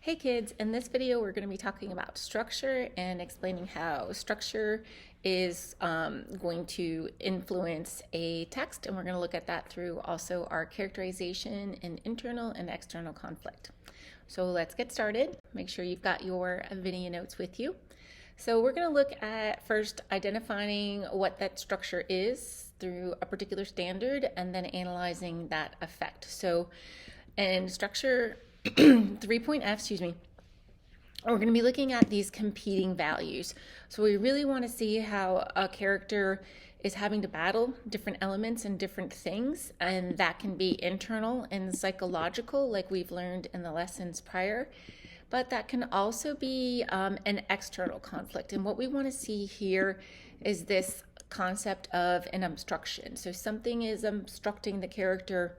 Hey kids, in this video we're going to be talking about structure and explaining how structure is going to influence a text, and we're going to look at that through also our characterization and internal and external conflict. So let's get started. Make sure you've got your video notes with you. So we're going to look at first identifying what that structure is through a particular standard and then analyzing that effect. So in structure 3.f, we're going to be looking at these competing values. So we really want to see how a character is having to battle different elements and different things, and that can be internal and psychological, like we've learned in the lessons prior, but that can also be an external conflict. And what we want to see here is this concept of an obstruction. So something is obstructing the character,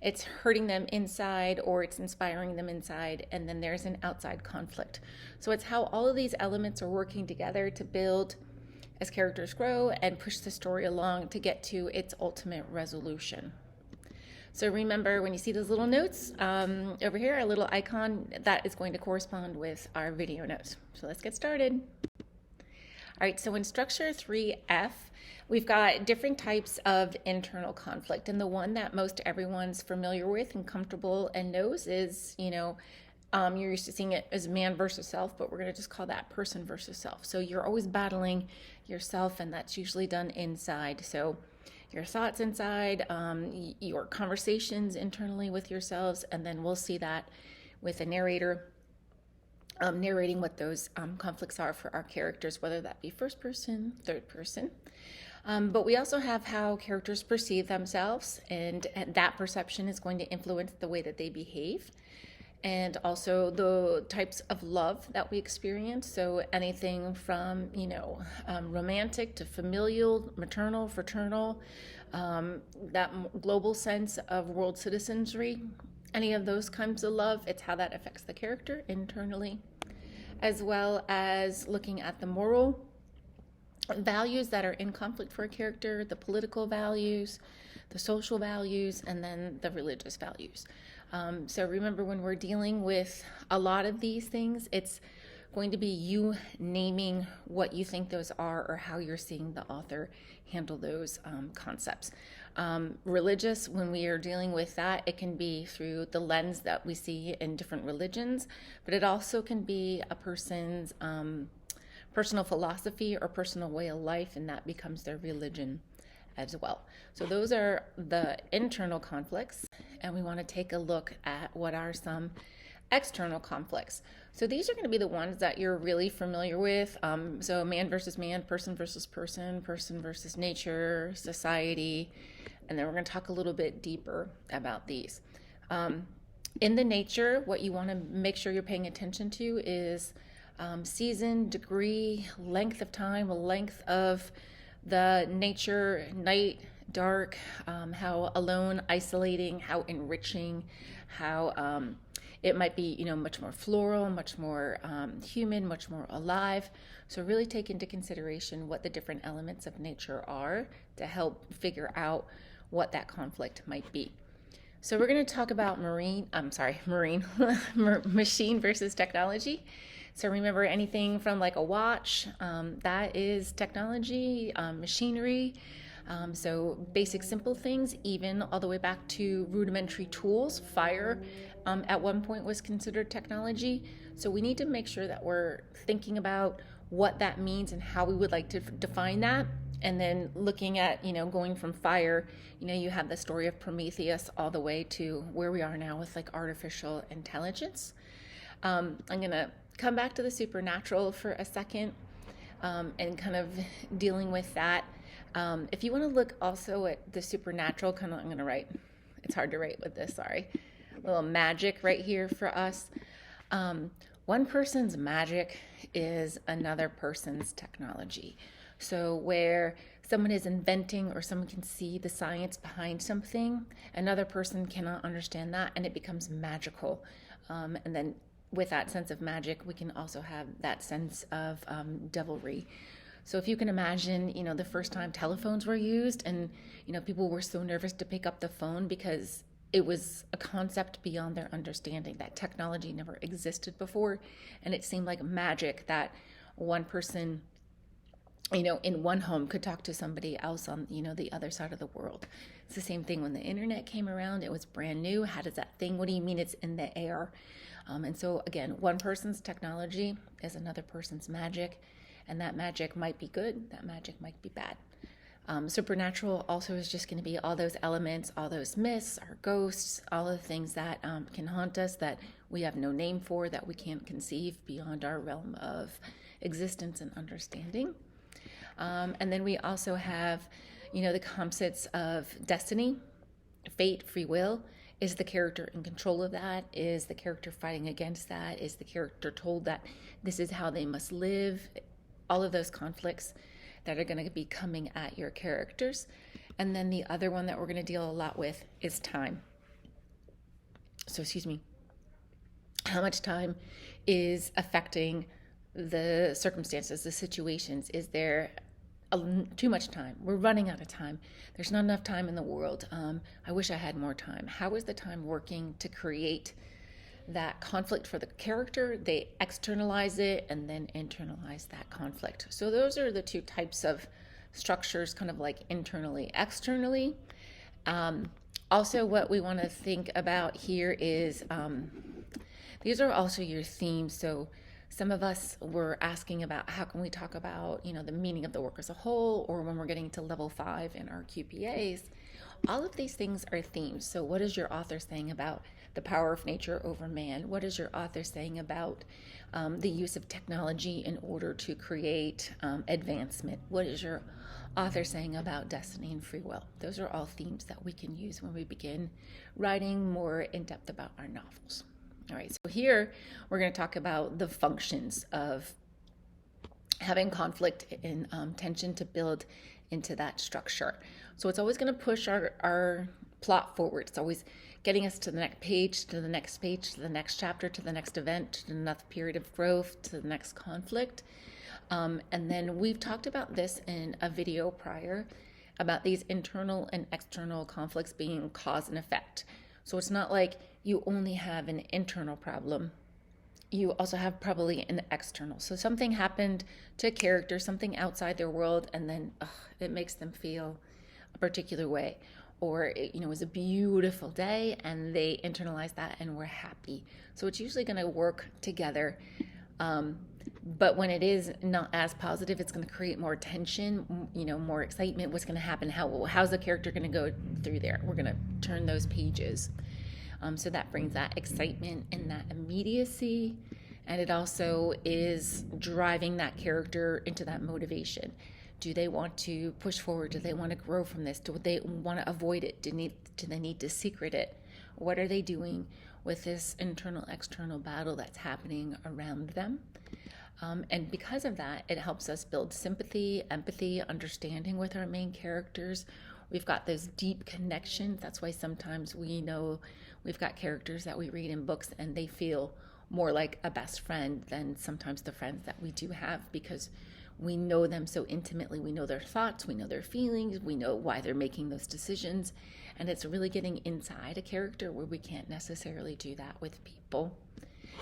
it's hurting them inside or it's inspiring them inside, and then there's an outside conflict. So it's how all of these elements are working together to build as characters grow and push the story along to get to its ultimate resolution. So remember, when you see those little notes over here, a little icon, that is going to correspond with our video notes. So let's get started. All right, so in structure 3F, we've got different types of internal conflict. And the one that most everyone's familiar with and comfortable and knows is, you're used to seeing it as man versus self, but we're going to just call that person versus self. So you're always battling yourself, and that's usually done inside. So your thoughts inside, your conversations internally with yourselves, and then we'll see that with a narrator narrating what those conflicts are for our characters, whether that be first person, third person. But we also have how characters perceive themselves, and that perception is going to influence the way that they behave. And also the types of love that we experience. So anything from, romantic to familial, maternal, fraternal, that global sense of world citizenry, any of those kinds of love, it's how that affects the character internally, as well as looking at the moral values that are in conflict for a character, the political values, the social values, and then the religious values. So remember, when we're dealing with a lot of these things, it's going to be you naming what you think those are or how you're seeing the author handle those concepts. Religious, when we are dealing with that, it can be through the lens that we see in different religions, but it also can be a person's personal philosophy or personal way of life, and that becomes their religion as well. So those are the internal conflicts, and we want to take a look at what are some external conflicts. So these are going to be the ones that you're really familiar with. So man versus man, person versus person, person versus nature, society, and then we're going to talk a little bit deeper about these. In the nature, what you want to make sure you're paying attention to is season, degree, length of time, length of the nature, night, dark, how alone, isolating, how enriching, how it might be, much more floral, much more human, much more alive. So really take into consideration what the different elements of nature are to help figure out what that conflict might be. So we're going to talk about machine versus technology. So remember, anything from like a watch, that is technology, machinery. So basic simple things, even all the way back to rudimentary tools. Fire at one point was considered technology. So we need to make sure that we're thinking about what that means and how we would like to define that. And then looking at, going from fire, you have the story of Prometheus all the way to where we are now with like artificial intelligence. I'm going to come back to the supernatural for a second and kind of dealing with that. If you want to look also at the supernatural, I'm going to write, it's hard to write with this, sorry, a little magic right here for us. One person's magic is another person's technology. So where someone is inventing or someone can see the science behind something, another person cannot understand that, and it becomes magical. And then with that sense of magic, we can also have that sense of devilry. So if you can imagine, the first time telephones were used and, people were so nervous to pick up the phone because it was a concept beyond their understanding, that technology never existed before. And it seemed like magic that one person, in one home could talk to somebody else on, the other side of the world. It's the same thing when the internet came around. It was brand new. How does that thing, what do you mean it's in the air? And so again, one person's technology is another person's magic, and that magic might be good, that magic might be bad. Supernatural also is just going to be all those elements, all those myths, our ghosts, all of the things that can haunt us that we have no name for, that we can't conceive beyond our realm of existence and understanding. And then we also have, the concepts of destiny, fate, free will. Is the character in control of that? Is the character fighting against that? Is the character told that this is how they must live? All of those conflicts that are going to be coming at your characters. And then the other one that we're going to deal a lot with is time. So, how much time is affecting the circumstances, the situations? Is there too much time? We're running out of time. There's not enough time in the world. I wish I had more time. How is the time working to create that conflict for the character? They externalize it and then internalize that conflict. So those are the two types of structures, kind of like internally, externally. Also, what we want to think about here is these are also your themes. So some of us were asking about how can we talk about, the meaning of the work as a whole, or when we're getting to level 5 in our QPAs. All of these things are themes. So what is your author saying about the power of nature over man? What is your author saying about the use of technology in order to create advancement? What is your author saying about destiny and free will? Those are all themes that we can use when we begin writing more in depth about our novels. All right, so here we're going to talk about the functions of having conflict and tension to build into that structure. So it's always going to push our plot forward. It's always getting us to the next page, to the next page, to the next chapter, to the next event, to the next period of growth, to the next conflict. And then we've talked about this in a video prior about these internal and external conflicts being cause and effect. So it's not like you only have an internal problem. You also have probably an external. So something happened to a character, something outside their world, and then it makes them feel a particular way. Or it was a beautiful day and they internalize that and we're happy. So it's usually going to work together. But when it is not as positive, it's going to create more tension, more excitement. What's going to happen? How's the character going to go through there? We're going to turn those pages. So that brings that excitement and that immediacy. And it also is driving that character into that motivation. Do they want to push forward? Do they want to grow from this? Do they want to avoid it? Do they need to secret it? What are they doing with this internal, external battle that's happening around them? And because of that, it helps us build sympathy, empathy, understanding with our main characters. We've got those deep connections. That's why sometimes we know we've got characters that we read in books and they feel more like a best friend than sometimes the friends that we do have, because we know them so intimately. We know their thoughts, we know their feelings, we know why they're making those decisions. And it's really getting inside a character where we can't necessarily do that with people.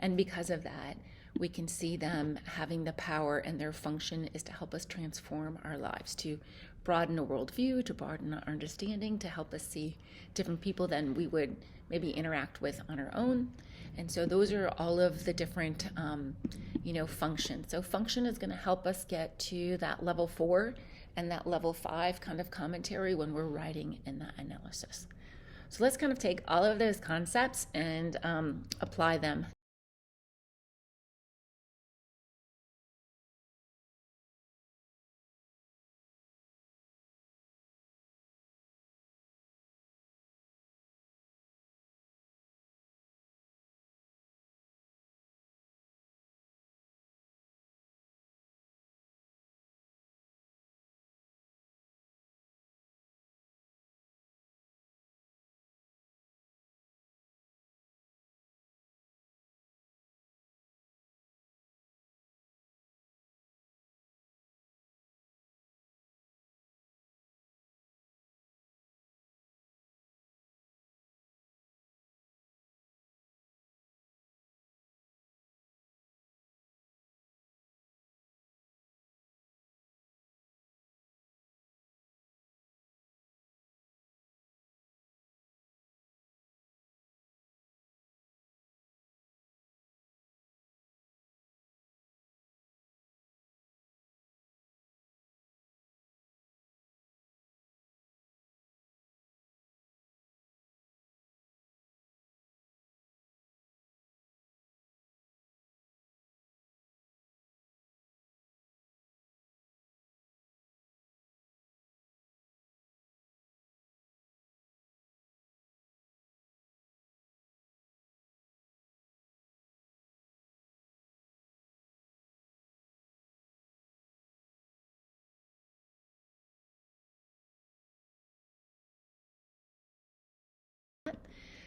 And because of that, we can see them having the power, and their function is to help us transform our lives, to broaden a worldview, to broaden our understanding, to help us see different people than we would maybe interact with on our own. And so those are all of the different, functions. So function is going to help us get to that level 4 and that level 5 kind of commentary when we're writing in that analysis. So let's kind of take all of those concepts and apply them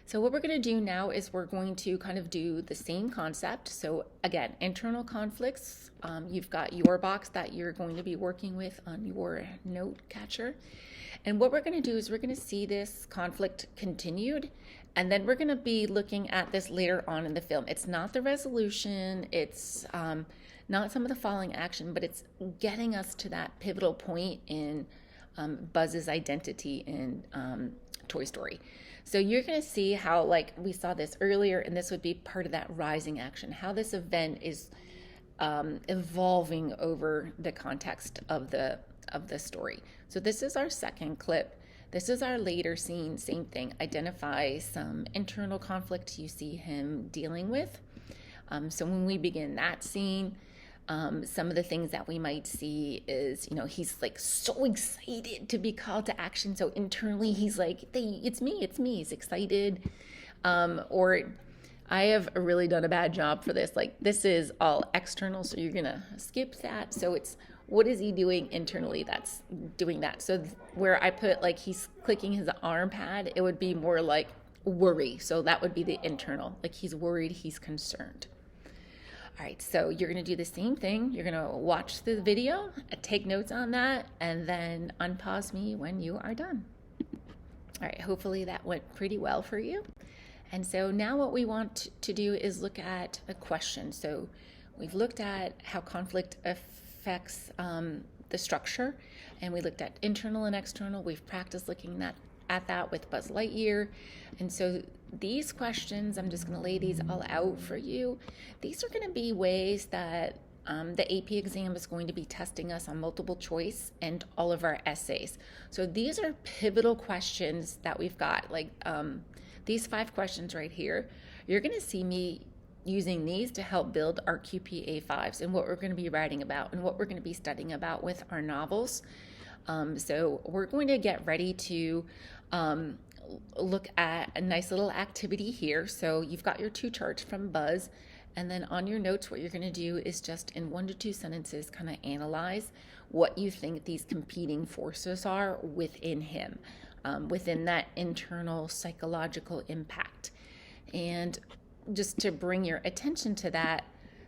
So what we're going to do now is we're going to kind of do the same concept. So again, internal conflicts. You've got your box that you're going to be working with on your note catcher. And what we're going to do is we're going to see this conflict continued, and then we're going to be looking at this later on in the film. It's not the resolution, it's not some of the following action, but it's getting us to that pivotal point in Buzz's identity in Toy Story. So you're going to see how, like we saw this earlier, and this would be part of that rising action, how this event is evolving over the context of the story. So this is our second clip. This is our later scene. Same thing. Identify some internal conflict you see him dealing with. So when we begin that scene, some of the things that we might see is, he's like so excited to be called to action. So internally he's like, it's me. He's excited. Or I have really done a bad job for this. Like, this is all external, so you're going to skip that. So it's, what is he doing internally that's doing that? So where I put like he's clicking his arm pad, it would be more like worry. So that would be the internal, like he's worried, he's concerned. All right, so you're going to do the same thing. You're going to watch the video, take notes on that, and then unpause me when you are done. All right, hopefully that went pretty well for you. And so now what we want to do is look at a question. So we've looked at how conflict affects the structure, and we looked at internal and external. We've practiced looking at that with Buzz Lightyear. And so these questions, I'm just going to lay these all out for you. These are going to be ways that the AP exam is going to be testing us on multiple choice and all of our essays. So these are pivotal questions that we've got, like these 5 questions right here. You're going to see me using these to help build our QPA5s and what we're going to be writing about and what we're going to be studying about with our novels. So we're going to get ready to look at a nice little activity here. So you've got your 2 charts from Buzz, and then on your notes, what you're going to do is just in 1 to 2 sentences kind of analyze what you think these competing forces are within him, within that internal psychological impact. And just to bring your attention to that,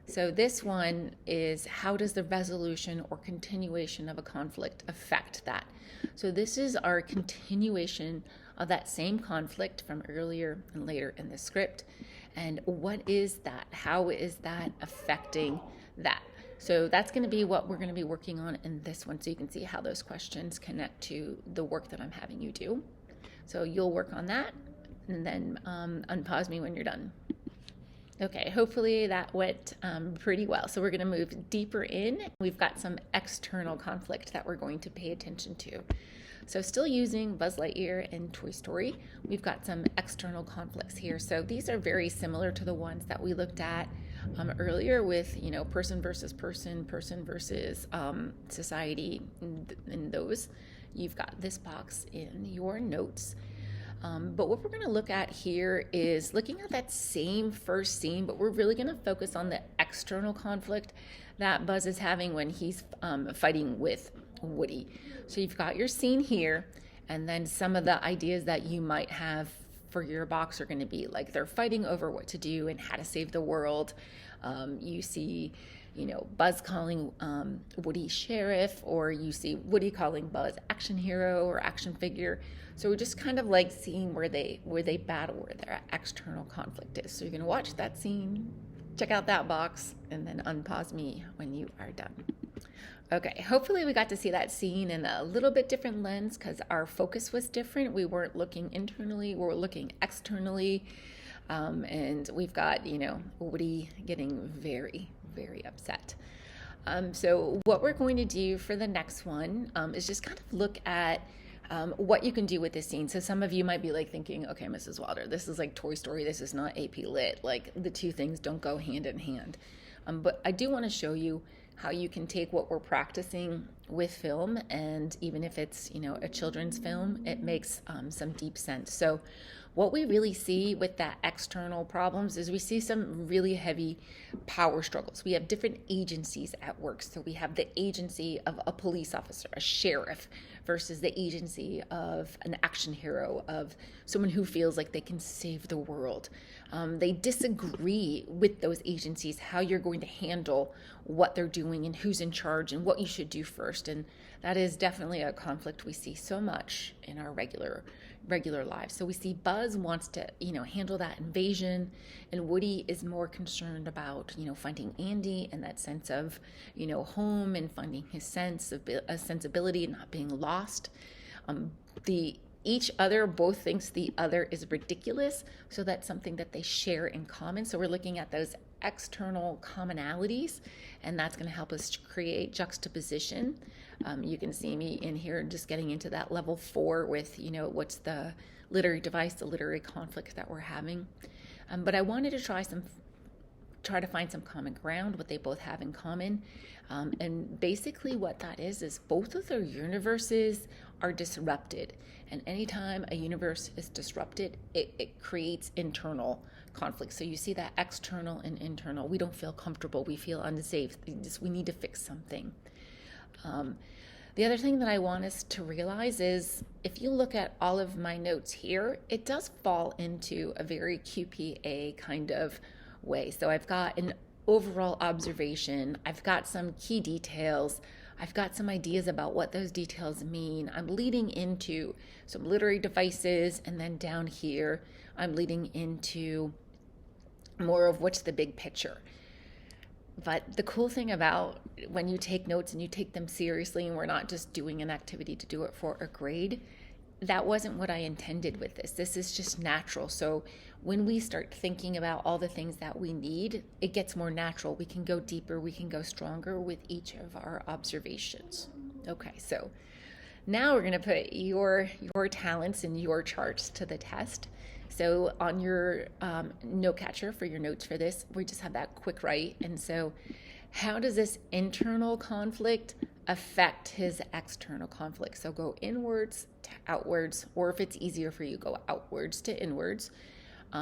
so this one is, how does the resolution or continuation of a conflict affect that? So this is our continuation of that same conflict from earlier and later in the script. And what is that? How is that affecting that? So that's going to be what we're going to be working on in this one, so you can see how those questions connect to the work that I'm having you do. So you'll work on that, and then unpause me when you're done. Okay, hopefully that went pretty well. So we're going to move deeper in. We've got some external conflict that we're going to pay attention to. So still using Buzz Lightyear and Toy Story, we've got some external conflicts here. So these are very similar to the ones that we looked at earlier with, person versus person, person versus society, and those. You've got this box in your notes. But what we're going to look at here is looking at that same first scene, but we're really going to focus on the external conflict that Buzz is having when he's fighting with Woody. So you've got your scene here, and then some of the ideas that you might have for your box are going to be like they're fighting over what to do and how to save the world. You see, Buzz calling Woody sheriff, or you see Woody calling Buzz action hero or action figure. So we're just kind of like seeing where they battle, where their external conflict is. So you're going to watch that scene, check out that box, and then unpause me when you are done. Okay, hopefully we got to see that scene in a little bit different lens because our focus was different. We weren't looking internally, we were looking externally. And we've got, Woody getting very, very upset. So what we're going to do for the next one is just kind of look at what you can do with this scene. So some of you might be like thinking, okay, Mrs. Wilder, this is like Toy Story. This is not AP Lit. Like the two things don't go hand in hand. But I do want to show you how you can take what we're practicing with film, and even if it's, a children's film, it makes some deep sense. So what we really see with that external problems is we see some really heavy power struggles. We have different agencies at work. So we have the agency of a police officer, a sheriff, versus the agency of an action hero, of someone who feels like they can save the world. They disagree with those agencies, how you're going to handle what they're doing and who's in charge and what you should do first. And that is definitely a conflict we see so much in our regular lives. So we see Buzz wants to, handle that invasion, and Woody is more concerned about, finding Andy and that sense of, home, and finding his sense of a sensibility and not being lost. Each other both thinks the other is ridiculous, so that's something that they share in common. So we're looking at those external commonalities, and that's going to help us create juxtaposition. You can see me in here just getting into that level 4 with, what's the literary device, the literary conflict that we're having. But I wanted to try to find some common ground, what they both have in common. And basically what that is both of their universes are disrupted. And anytime a universe is disrupted, it creates internal conflict. So you see that external and internal. We don't feel comfortable. We feel unsafe. We need to fix something. The other thing that I want us to realize is if you look at all of my notes here, it does fall into a very QPA kind of way. So I've got an overall observation. I've got some key details. I've got some ideas about what those details mean. I'm leading into some literary devices, and then down here, I'm leading into more of what's the big picture. But the cool thing about when you take notes and you take them seriously, and we're not just doing an activity to do it for a grade, that wasn't what I intended with this. This is just natural. So when we start thinking about all the things that we need, it gets more natural. We can go deeper, we can go stronger with each of our observations. Okay, so now we're going to put your talents and your charts to the test. So on your note catcher for your notes for this, we just have that quick write. And so how does this internal conflict affect his external conflict? So go inwards to outwards, or if it's easier for you, go outwards to inwards.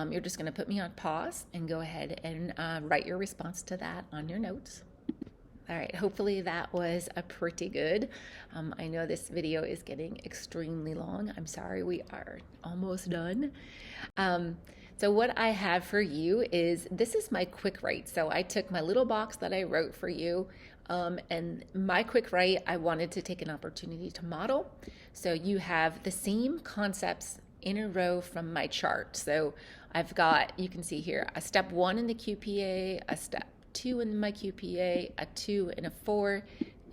You're just going to put me on pause and go ahead and write your response to that on your notes. All right, hopefully that was a pretty good. I know this video is getting extremely long. I'm sorry, we are almost done. So what I have for you is, this is my quick write. So I took my little box that I wrote for you, and my quick write, I wanted to take an opportunity to model. So you have the same concepts in a row from my chart. So I've got, you can see here, a step 1 in the QPA, a step 2 in my QPA, a 2 and a 4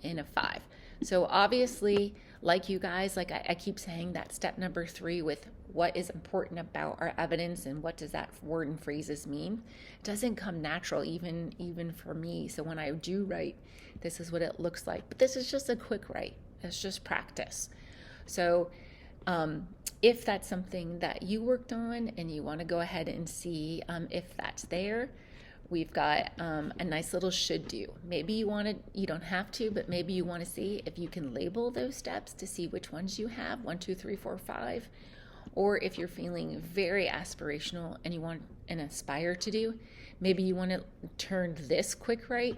and a 5. So obviously, like you guys, like I keep saying, that step number 3 with what is important about our evidence and what does that word and phrases mean, doesn't come natural even for me. So when I do write, this is what it looks like. But this is just a quick write. It's just practice. So if that's something that you worked on and you want to go ahead and see if that's there, we've got a nice little should do. Maybe you don't have to, but maybe you want to see if you can label those steps to see which ones you have, 1, 2, 3, 4, 5. Or if you're feeling very aspirational and you want and aspire to do, maybe you want to turn this quick write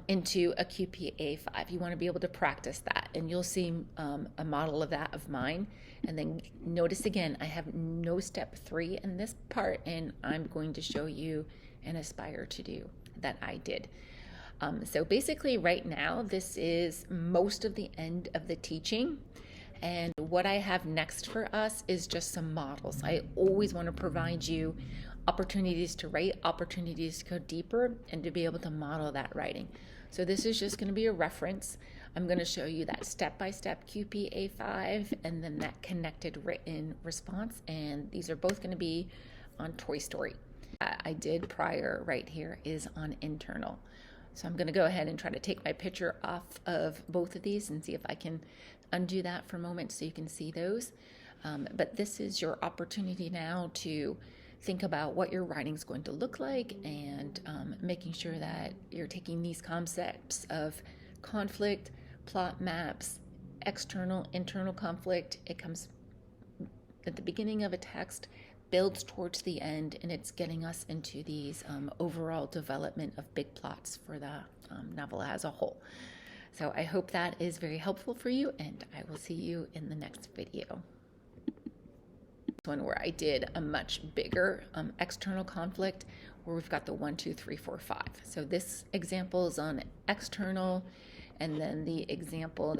into a QPA 5. You want to be able to practice that, and you'll see a model of that of mine. And then notice again, I have no step 3 in this part, and I'm going to show you an aspire to do that I did. So basically right now, this is most of the end of the teaching. And what I have next for us is just some models. I always want to provide you opportunities to write, opportunities to go deeper, and to be able to model that writing. So this is just going to be a reference. I'm going to show you that step-by-step QPA 5 and then that connected written response. And these are both going to be on Toy Story. I did prior right here is on internal. So I'm going to go ahead and try to take my picture off of both of these and see if I can undo that for a moment so you can see those. But this is your opportunity now to think about what your writing is going to look like, and making sure that you're taking these concepts of conflict, plot maps, external, internal conflict. It comes at the beginning of a text, builds towards the end, and it's getting us into these overall development of big plots for the novella as a whole. So I hope that is very helpful for you, and I will see you in the next video. One where I did a much bigger external conflict, where we've got the 1, 2, 3, 4, 5. So this example is on external, and then the example